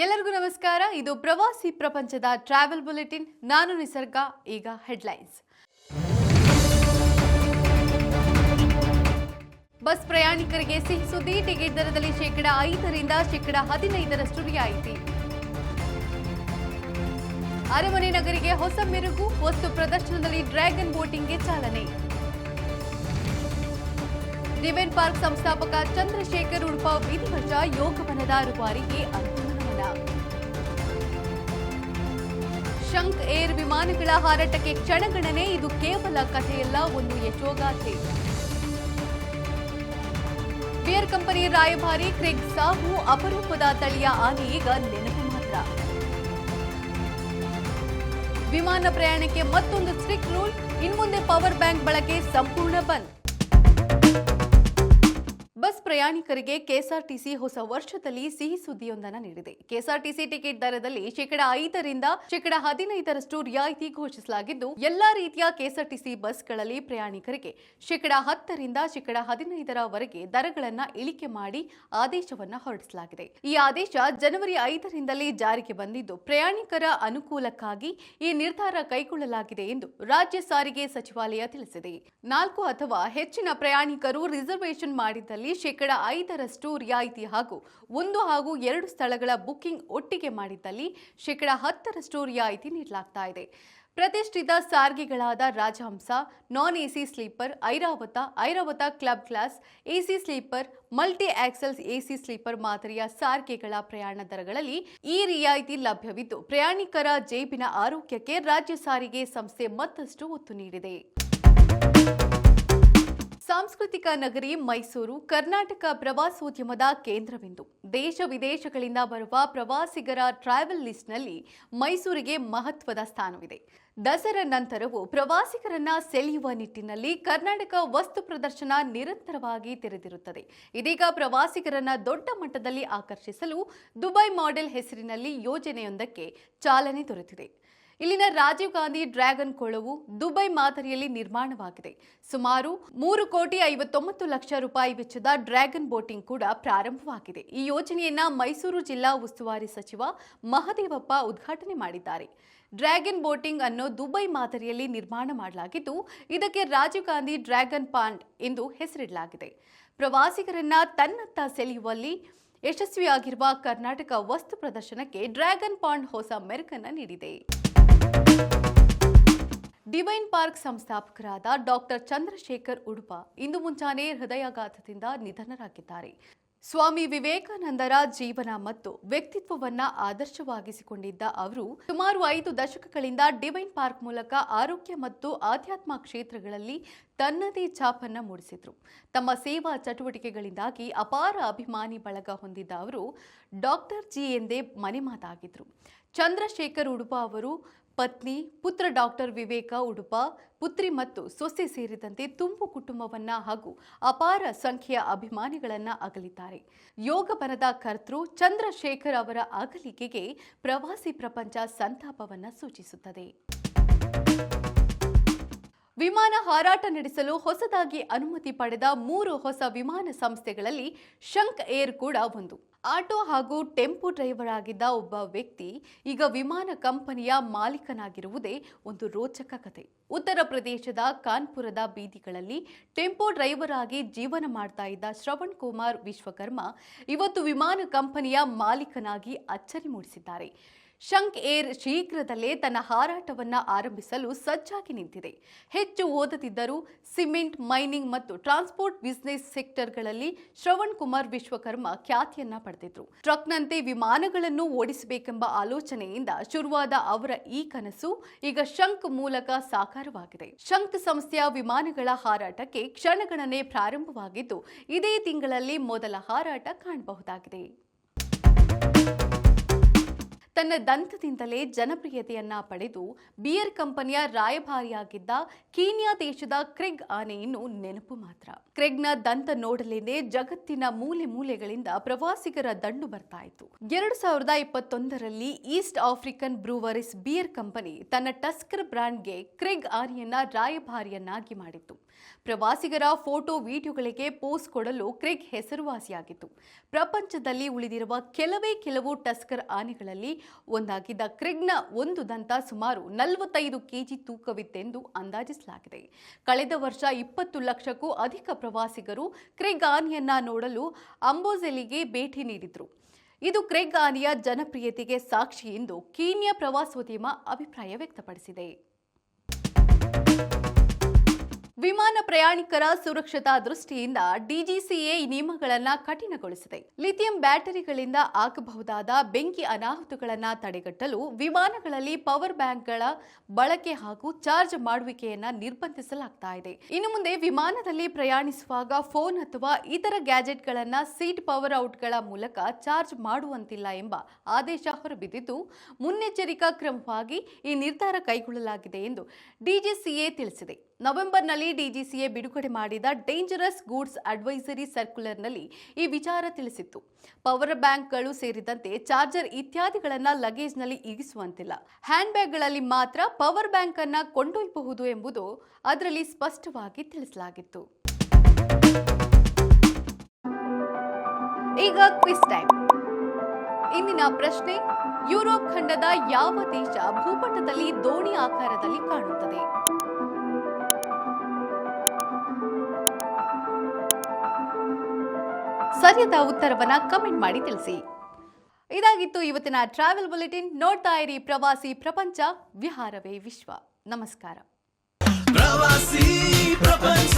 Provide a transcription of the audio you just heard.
ಎಲ್ಲರಿಗೂ ನಮಸ್ಕಾರ. ಇದು ಪ್ರವಾಸಿ ಪ್ರಪಂಚದ ಟ್ರಾವೆಲ್ ಬುಲೆಟಿನ್. ನಾನು ನಿಸರ್ಗ. ಈಗ ಹೆಡ್ಲೈನ್ಸ್. ಬಸ್ ಪ್ರಯಾಣಿಕರಿಗೆ ಸಿಹಿ ಸುದ್ದಿ. ಟಿಕೆಟ್ ದರದಲ್ಲಿ ಶೇಕಡ 5ರಿಂದ ಶೇಕಡ 15ರಷ್ಟು ರಿಯಾಯಿತಿ. ಅರಮನೆ ನಗರಿಗೆ ಹೊಸ ಮೆರುಗು. ವಸ್ತು ಪ್ರದರ್ಶನದಲ್ಲಿ ಡ್ರ್ಯಾಗನ್ ಬೋಟಿಂಗ್ಗೆ ಚಾಲನೆ. ಡಿವೈನ್ ಪಾರ್ಕ್ ಸಂಸ್ಥಾಪಕ ಚಂದ್ರಶೇಖರ್ ಉಡುಪ ವಿಧಿವಶ ಯೋಗವನದ ರೂವಾರಿಗೆ ಅಂತಿಮ ನಮನ. ಶಂಕ್ ಏರ್ ವಿಮಾನಗಳ ಹಾರಾಟಕ್ಕೆ ಕ್ಷಣಗಣನೆ. ಇದು ಕೇವಲ ಕಥೆಯಲ್ಲ, ಒಂದು ಯಶೋಗಾಥೆ. ಬಿಯರ್ ಕಂಪನಿ ರಾಯಭಾರಿ ಕ್ರೆಗ್ ಸಾಹು ಅಪರೂಪದ ತಳಿಯ ಆನೆ ಈಗ ನೆನಪು ಮಾತ್ರ. ವಿಮಾನ ಪ್ರಯಾಣಕ್ಕೆ ಮತ್ತೊಂದು ಸ್ಟ್ರಿಕ್ಟ್ ರೂಲ್. ಇನ್ಮುಂದೆ ಪವರ್ ಬ್ಯಾಂಕ್ ಬಳಕೆ ಸಂಪೂರ್ಣ ಬಂದ್. ಬಸ್ ಪ್ರಯಾಣಿಕರಿಗೆ ಕೆಎಸ್ಆರ್ಟಿಸಿ ಹೊಸ ವರ್ಷದಲ್ಲಿ ಸಿಹಿ ಸುದ್ದಿಯೊಂದನ್ನು ನೀಡಿದೆ. ಕೆಎಸ್ಆರ್ಟಿಸಿ ಟಿಕೆಟ್ ದರದಲ್ಲಿ ಶೇಕಡ 5ರಿಂದ ಶೇಕಡ 15ರಷ್ಟು ರಿಯಾಯಿತಿ ಘೋಷಿಸಲಾಗಿದ್ದು, ಎಲ್ಲಾ ರೀತಿಯ ಕೆಎಸ್ಆರ್ಟಿಸಿ ಬಸ್ಗಳಲ್ಲಿ ಪ್ರಯಾಣಿಕರಿಗೆ ಶೇಕಡ 10ರಿಂದ ಶೇಕಡ 15ರವರೆಗೆ ದರಗಳನ್ನು ಇಳಿಕೆ ಮಾಡಿ ಆದೇಶವನ್ನು ಹೊರಡಿಸಲಾಗಿದೆ. ಈ ಆದೇಶ ಜನವರಿ 5ರಿಂದಲೇ ಜಾರಿಗೆ ಬಂದಿದ್ದು, ಪ್ರಯಾಣಿಕರ ಅನುಕೂಲಕ್ಕಾಗಿ ಈ ನಿರ್ಧಾರ ಕೈಗೊಳ್ಳಲಾಗಿದೆ ಎಂದು ರಾಜ್ಯ ಸಾರಿಗೆ ಸಚಿವಾಲಯ ತಿಳಿಸಿದೆ. 4 ಅಥವಾ ಹೆಚ್ಚಿನ ಪ್ರಯಾಣಿಕರು ರಿಸರ್ವೇಷನ್ ಮಾಡಿದ್ದಲ್ಲಿ ಶೇಕಡ 5ರಷ್ಟು ರಿಯಾಯಿತಿ ಹಾಗೂ 1 ಹಾಗೂ 2 ಸ್ಥಳಗಳ ಬುಕಿಂಗ್ ಒಟ್ಟಿಗೆ ಮಾಡಿದ್ದಲ್ಲಿ ಶೇಕಡ 10ರಷ್ಟು ರಿಯಾಯಿತಿ ನೀಡಲಾಗ್ತಾ ಇದೆ. ಪ್ರತಿಷ್ಠಿತ ಸಾರಿಗೆಗಳಾದ Rajahamsa, non AC sleeper, Airavat club class, AC sleeper, multi axle AC sleeper ಮಾದರಿಯ ಸಾರಿಗೆಗಳ ಪ್ರಯಾಣ ದರಗಳಲ್ಲಿ ಈ ರಿಯಾಯಿತಿ ಲಭ್ಯವಿದ್ದು, ಪ್ರಯಾಣಿಕರ ಜೇಬಿನ ಆರೋಗ್ಯಕ್ಕೆ ರಾಜ್ಯ ಸಾರಿಗೆ ಸಂಸ್ಥೆ ಮತ್ತಷ್ಟು ಒತ್ತು ನೀಡಿದೆ. ಸಾಂಸ್ಕೃತಿಕ ನಗರಿ ಮೈಸೂರು ಕರ್ನಾಟಕ ಪ್ರವಾಸೋದ್ಯಮದ ಕೇಂದ್ರವೆಂದು ದೇಶ ವಿದೇಶಗಳಿಂದ ಬರುವ ಪ್ರವಾಸಿಗರ ಟ್ರಾವೆಲ್ ಲಿಸ್ಟ್ನಲ್ಲಿ ಮೈಸೂರಿಗೆ ಮಹತ್ವದ ಸ್ಥಾನವಿದೆ. ದಸರಾ ನಂತರವೂ ಪ್ರವಾಸಿಗರನ್ನ ಸೆಳೆಯುವ ನಿಟ್ಟಿನಲ್ಲಿ ಕರ್ನಾಟಕ ವಸ್ತು ಪ್ರದರ್ಶನ ನಿರಂತರವಾಗಿ ತೆರೆದಿರುತ್ತದೆ. ಇದೀಗ ಪ್ರವಾಸಿಗರನ್ನ ದೊಡ್ಡ ಮಟ್ಟದಲ್ಲಿ ಆಕರ್ಷಿಸಲು ದುಬೈ ಮಾಡೆಲ್ ಹೆಸರಿನಲ್ಲಿ ಯೋಜನೆಯೊಂದಕ್ಕೆ ಚಾಲನೆ ದೊರೆತಿದೆ. ಇಲ್ಲಿನ ರಾಜೀವ್ ಗಾಂಧಿ ಡ್ರ್ಯಾಗನ್ ಕೊಳವು ದುಬೈ ಮಾದರಿಯಲ್ಲಿ ನಿರ್ಮಾಣವಾಗಿದೆ. ಸುಮಾರು 3,59,00,000 ರೂಪಾಯಿ ವೆಚ್ಚದ ಡ್ರ್ಯಾಗನ್ ಬೋಟಿಂಗ್ ಕೂಡ ಪ್ರಾರಂಭವಾಗಿದೆ. ಈ ಯೋಜನೆಯನ್ನ ಮೈಸೂರು ಜಿಲ್ಲಾ ಉಸ್ತುವಾರಿ ಸಚಿವ ಮಹದೇವಪ್ಪ ಉದ್ಘಾಟನೆ ಮಾಡಿದ್ದಾರೆ. ಡ್ರ್ಯಾಗನ್ ಬೋಟಿಂಗ್ ಅನ್ನು ದುಬೈ ಮಾದರಿಯಲ್ಲಿ ನಿರ್ಮಾಣ ಮಾಡಲಾಗಿದ್ದು, ಇದಕ್ಕೆ ರಾಜೀವ್ ಗಾಂಧಿ ಡ್ರ್ಯಾಗನ್ ಪಾಂಡ್ ಎಂದು ಹೆಸರಿಡಲಾಗಿದೆ. ಪ್ರವಾಸಿಗರನ್ನ ತನ್ನತ್ತ ಸೆಳೆಯುವಲ್ಲಿ ಯಶಸ್ವಿಯಾಗಿರುವ ಕರ್ನಾಟಕ ವಸ್ತು ಪ್ರದರ್ಶನಕ್ಕೆ ಡ್ರ್ಯಾಗನ್ ಪಾಂಡ್ ಹೊಸ ಮೆರುಗನ್ನು ನೀಡಿದೆ. ಡಿವೈನ್ ಪಾರ್ಕ್ ಸಂಸ್ಥಾಪಕರಾದ ಡಾಕ್ಟರ್ ಚಂದ್ರಶೇಖರ್ ಉಡುಪ ಇಂದು ಮುಂಜಾನೆ ಹೃದಯಾಘಾತದಿಂದ ನಿಧನರಾಗಿದ್ದಾರೆ. ಸ್ವಾಮಿ ವಿವೇಕಾನಂದರ ಜೀವನ ಮತ್ತು ವ್ಯಕ್ತಿತ್ವವನ್ನ ಆದರ್ಶವಾಗಿಸಿಕೊಂಡಿದ್ದ ಅವರು ಸುಮಾರು 5 ದಶಕಗಳಿಂದ ಡಿವೈನ್ ಪಾರ್ಕ್ ಮೂಲಕ ಆರೋಗ್ಯ ಮತ್ತು ಆಧ್ಯಾತ್ಮ ಕ್ಷೇತ್ರಗಳಲ್ಲಿ ತನ್ನದೇ ಛಾಪನ್ನು ಮೂಡಿಸಿದ್ರು. ತಮ್ಮ ಸೇವಾ ಚಟುವಟಿಕೆಗಳಿಂದಾಗಿ ಅಪಾರ ಅಭಿಮಾನಿ ಬಳಗ ಹೊಂದಿದ್ದ ಅವರು ಡಾಕ್ಟರ್ ಜಿ ಎಂದೇ ಮನೆಮಾತಾಗಿದ್ರು. ಚಂದ್ರಶೇಖರ್ ಉಡುಪ ಅವರು ಪತ್ನಿ, ಪುತ್ರ ಡಾಕ್ಟರ್ ವಿವೇಕ ಉಡುಪ, ಪುತ್ರಿ ಮತ್ತು ಸೊಸೆ ಸೇರಿದಂತೆ ತುಂಬು ಕುಟುಂಬವನ್ನ ಹಾಗೂ ಅಪಾರ ಸಂಖ್ಯೆಯ ಅಭಿಮಾನಿಗಳನ್ನ ಅಗಲಿದ್ದಾರೆ. ಯೋಗವನದ ಕರ್ತೃ ಚಂದ್ರಶೇಖರ್ ಅವರ ಅಗಲಿಕೆಗೆ ಪ್ರವಾಸಿ ಪ್ರಪಂಚ ಸಂತಾಪವನ್ನ ಸೂಚಿಸುತ್ತದೆ. ವಿಮಾನ ಹಾರಾಟ ನಡೆಸಲು ಹೊಸದಾಗಿ ಅನುಮತಿ ಪಡೆದ 3 ಹೊಸ ವಿಮಾನ ಸಂಸ್ಥೆಗಳಲ್ಲಿ ಶಂಕ್ ಏರ್ ಕೂಡ ಒಂದು. ಆಟೋ ಹಾಗೂ ಟೆಂಪೋ ಡ್ರೈವರ್ ಆಗಿದ್ದ ಒಬ್ಬ ವ್ಯಕ್ತಿ ಈಗ ವಿಮಾನ ಕಂಪನಿಯ ಮಾಲೀಕನಾಗಿರುವುದೇ ಒಂದು ರೋಚಕ ಕಥೆ. ಉತ್ತರ ಪ್ರದೇಶದ ಕಾನ್ಪುರದ ಬೀದಿಗಳಲ್ಲಿ ಟೆಂಪೋ ಡ್ರೈವರ್ ಆಗಿ ಜೀವನ ಮಾಡ್ತಾ ಇದ್ದ ಶ್ರವಣ್ ಕುಮಾರ್ ವಿಶ್ವಕರ್ಮ ಇವತ್ತು ವಿಮಾನ ಕಂಪನಿಯ ಮಾಲೀಕನಾಗಿ ಅಚ್ಚರಿ ಮೂಡಿಸಿದ್ದಾರೆ. ಶಂಕ್ ಏರ್ ಶೀಘ್ರದಲ್ಲೇ ತನ್ನ ಹಾರಾಟವನ್ನು ಆರಂಭಿಸಲು ಸಜ್ಜಾಗಿ ನಿಂತಿದೆ. ಹೆಚ್ಚು ಓದದಿದ್ದರೂ ಸಿಮೆಂಟ್, ಮೈನಿಂಗ್ ಮತ್ತು ಟ್ರಾನ್ಸ್ಪೋರ್ಟ್ ಬಿಸಿನೆಸ್ ಸೆಕ್ಟರ್ಗಳಲ್ಲಿ ಶ್ರವಣ್ ಕುಮಾರ್ ವಿಶ್ವಕರ್ಮ ಖ್ಯಾತಿಯನ್ನ ಪಡೆದಿದ್ರು. ಟ್ರಕ್ನಂತೆ ವಿಮಾನಗಳನ್ನು ಓಡಿಸಬೇಕೆಂಬ ಆಲೋಚನೆಯಿಂದ ಶುರುವಾದ ಅವರ ಈ ಕನಸು ಈಗ ಶಂಕ್ ಮೂಲಕ ಸಾಕಾರವಾಗಿದೆ. ಶಂಕ್ ಸಂಸ್ಥೆಯ ವಿಮಾನಗಳ ಹಾರಾಟಕ್ಕೆ ಕ್ಷಣಗಣನೆ ಪ್ರಾರಂಭವಾಗಿದ್ದು, ಇದೇ ತಿಂಗಳಲ್ಲಿ ಮೊದಲ ಹಾರಾಟ ಕಾಣಬಹುದಾಗಿದೆ. ತನ್ನ ದಂತದಿಂದಲೇ ಜನಪ್ರಿಯತೆಯನ್ನ ಪಡೆದು ಬಿಯರ್ ಕಂಪನಿಯ ರಾಯಭಾರಿಯಾಗಿದ್ದ ಕೀನ್ಯಾ ದೇಶದ ಕ್ರೆಗ್ ಆನೆಯನ್ನು ನೆನಪು ಮಾತ್ರ. ಕ್ರೆಗ್ನ ದಂತ ನೋಡಲೇನೆ ಜಗತ್ತಿನ ಮೂಲೆ ಮೂಲೆಗಳಿಂದ ಪ್ರವಾಸಿಗರ ದಂಡು ಬರ್ತಾ ಇತ್ತು. 2021ರಲ್ಲಿ East African Breweries beer company ತನ್ನ ಟಸ್ಕರ್ ಬ್ರಾಂಡ್ಗೆ ಕ್ರೆಗ್ ಆನೆಯನ್ನ ರಾಯಭಾರಿಯನ್ನಾಗಿ ಮಾಡಿತ್ತು. ಪ್ರವಾಸಿಗರ ಫೋಟೋ ವಿಡಿಯೋಗಳಿಗೆ ಪೋಸ್ ಕೊಡಲು ಕ್ರೇಗ್ ಹೆಸರುವಾಸಿಯಾಗಿತ್ತು. ಪ್ರಪಂಚದಲ್ಲಿ ಉಳಿದಿರುವ ಕೆಲವು ಟಸ್ಕರ್ ಆನೆಗಳಲ್ಲಿ ಒಂದಾಗಿದ್ದ ಕ್ರೇಗ್ನ ಒಂದು ದಂತ ಸುಮಾರು 45 ಕೆಜಿ ತೂಕವಿತ್ತೆಂದು ಅಂದಾಜಿಸಲಾಗಿದೆ. ಕಳೆದ ವರ್ಷ 20 ಲಕ್ಷಕ್ಕೂ ಅಧಿಕ ಪ್ರವಾಸಿಗರು ಕ್ರೇಗ್ ಆನೆಯನ್ನ ನೋಡಲು ಅಂಬೋಜೆಲಿಗೆ ಭೇಟಿ ನೀಡಿದ್ರು. ಇದು ಕ್ರೇಗ್ ಆನೆಯ ಜನಪ್ರಿಯತೆಗೆ ಸಾಕ್ಷಿ ಎಂದು ಕೀನ್ಯಾ ಪ್ರವಾಸೋದ್ಯಮ ಅಭಿಪ್ರಾಯ ವ್ಯಕ್ತಪಡಿಸಿದೆ. ವಿಮಾನ ಪ್ರಯಾಣಿಕರ ಸುರಕ್ಷತಾ ದೃಷ್ಟಿಯಿಂದ ಡಿಜಿಸಿಎ ನಿಯಮಗಳನ್ನು ಕಠಿಣಗೊಳಿಸಿದೆ. ಲಿಥಿಯಂ ಬ್ಯಾಟರಿಗಳಿಂದ ಆಗಬಹುದಾದ ಬೆಂಕಿ ಅನಾಹುತಗಳನ್ನು ತಡೆಗಟ್ಟಲು ವಿಮಾನಗಳಲ್ಲಿ ಪವರ್ ಬ್ಯಾಂಕ್ಗಳ ಬಳಕೆ ಹಾಗೂ ಚಾರ್ಜ್ ಮಾಡುವಿಕೆಯನ್ನು ನಿರ್ಬಂಧಿಸಲಾಗ್ತಾ ಇದೆ. ಇನ್ನು ಮುಂದೆ ವಿಮಾನದಲ್ಲಿ ಪ್ರಯಾಣಿಸುವಾಗ ಫೋನ್ ಅಥವಾ ಇತರ ಗ್ಯಾಜೆಟ್ಗಳನ್ನು ಸೀಟ್ ಪವರ್ ಔಟ್ಗಳ ಮೂಲಕ ಚಾರ್ಜ್ ಮಾಡುವಂತಿಲ್ಲ ಎಂಬ ಆದೇಶ ಹೊರಬಿದ್ದಿದ್ದು, ಮುನ್ನೆಚ್ಚರಿಕಾ ಕ್ರಮವಾಗಿ ಈ ನಿರ್ಧಾರ ಕೈಗೊಳ್ಳಲಾಗಿದೆ ಎಂದು ಡಿಜಿಸಿಎ ತಿಳಿಸಿದೆ. ನವೆಂಬರ್ನಲ್ಲಿ ಡಿಜಿಸಿಎ ಬಿಡುಗಡೆ ಮಾಡಿದ ಡೇಂಜರಸ್ ಗೂಡ್ಸ್ ಅಡ್ವೈಸರಿ ಸರ್ಕ್ಯುಲರ್ನಲ್ಲಿ ಈ ವಿಚಾರ ತಿಳಿಸಿತ್ತು. ಪವರ್ ಬ್ಯಾಂಕ್ಗಳು ಸೇರಿದಂತೆ ಚಾರ್ಜರ್ ಇತ್ಯಾದಿಗಳನ್ನು ಲಗೇಜ್ನಲ್ಲಿ ಇರಿಸುವಂತಿಲ್ಲ. ಹ್ಯಾಂಡ್ ಬ್ಯಾಗ್ಗಳಲ್ಲಿ ಮಾತ್ರ ಪವರ್ ಬ್ಯಾಂಕ್ ಅನ್ನು ಕೊಂಡೊಯ್ಯಬಹುದು ಎಂಬುದು ಅದರಲ್ಲಿ ಸ್ಪಷ್ಟವಾಗಿ ತಿಳಿಸಲಾಗಿತ್ತು. ಈಗ ಕ್ವಿಜ್ ಟೈಮ್. ಇಂದಿನ ಪ್ರಶ್ನೆ: ಯುರೋಪ್ ಖಂಡದ ಯಾವ ದೇಶ ಭೂಪಟದಲ್ಲಿ ದೋಣಿ ಆಕಾರದಲ್ಲಿ ಕಾಣುತ್ತದೆ? ಸರಿಯಾದ ಉತ್ತರವನ್ನ ಕಮೆಂಟ್ ಮಾಡಿ ತಿಳಿಸಿ. ಇದಾಗಿತ್ತು ಇವತ್ತಿನ ಟ್ರಾವೆಲ್ ಬುಲೆಟಿನ್. ನೋಡ್ತಾ ಇರಿ ಪ್ರವಾಸಿ ಪ್ರಪಂಚ, ವಿಹಾರವೇ ವಿಶ್ವ. ನಮಸ್ಕಾರ. ಪ್ರವಾಸಿ ಪ್ರಪಂಚ.